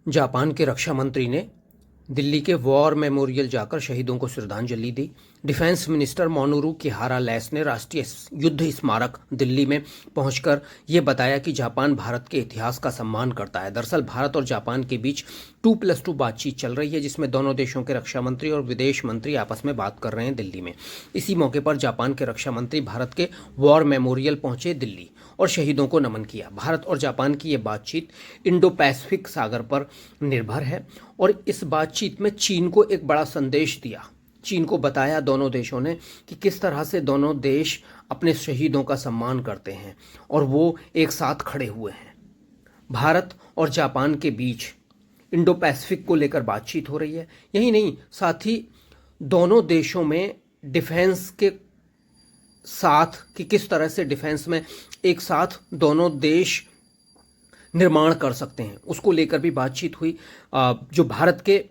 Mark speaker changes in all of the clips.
Speaker 1: Japan के रक्षा मंत्री ने दिल्ली के वॉर मेमोरियल जाकर शहीदों को श्रद्धांजलि दी। डिफेंस मिनिस्टर मोनोरू किहारा लेस ने राष्ट्रीय युद्ध स्मारक दिल्ली में पहुंचकर ये बताया कि जापान भारत के इतिहास का सम्मान करता है। दरअसल भारत और जापान के बीच 2+2 बातचीत चल रही है, जिसमें दोनों देशों के रक्षा मंत्री और विदेश मंत्री आपस में बात कर रहे हैं दिल्ली में। इसी मौके पर जापान के रक्षा मंत्री भारत के वॉर मेमोरियल पहुंचे दिल्ली और शहीदों को नमन किया। भारत और जापान की ये बातचीत इंडो पैसिफिक सागर पर निर्भर है और इस बातचीत में चीन को एक बड़ा संदेश दिया। चीन को बताया दोनों देशों ने कि किस तरह से दोनों देश अपने शहीदों का सम्मान करते हैं और वो एक साथ खड़े हुए हैं। भारत और जापान के बीच इंडो पैसिफिक को लेकर बातचीत हो रही है। यही नहीं, साथ ही दोनों देशों में डिफेंस के साथ कि किस तरह से डिफेंस में एक साथ दोनों देश निर्माण कर सकते हैं, उसको लेकर भी बातचीत हुई। जो भारत के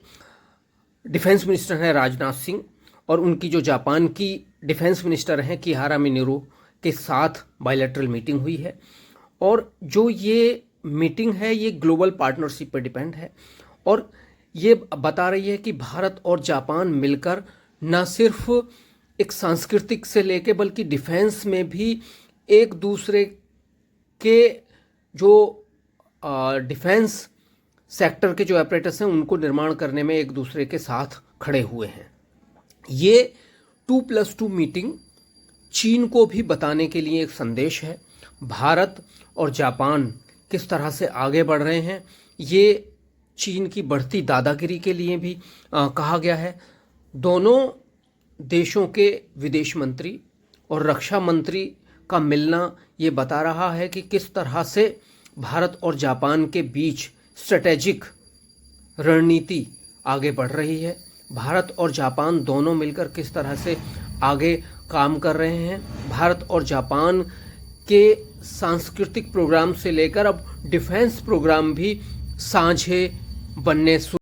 Speaker 1: डिफेंस मिनिस्टर हैं राजनाथ सिंह और उनकी जो जापान की डिफेंस मिनिस्टर हैं किहारा मिनोरू के साथ बायलैटरल मीटिंग हुई है। और जो ये मीटिंग है ये ग्लोबल पार्टनरशिप पर डिपेंड है और ये बता रही है कि भारत और जापान मिलकर न सिर्फ एक सांस्कृतिक से लेके बल्कि डिफेंस में भी एक दूसरे के जो डिफेंस सेक्टर के जो ऑपरेटर्स हैं उनको निर्माण करने में एक दूसरे के साथ खड़े हुए हैं। ये 2+2 मीटिंग चीन को भी बताने के लिए एक संदेश है। भारत और जापान किस तरह से आगे बढ़ रहे हैं, ये चीन की बढ़ती दादागिरी के लिए भी कहा गया है। दोनों देशों के विदेश मंत्री और रक्षा मंत्री का मिलना ये बता रहा है कि किस तरह से भारत और जापान के बीच स्ट्रेटेजिक रणनीति आगे बढ़ रही है। भारत और जापान दोनों मिलकर किस तरह से आगे काम कर रहे हैं। भारत और जापान के सांस्कृतिक प्रोग्राम से लेकर अब डिफेंस प्रोग्राम भी साझे बनने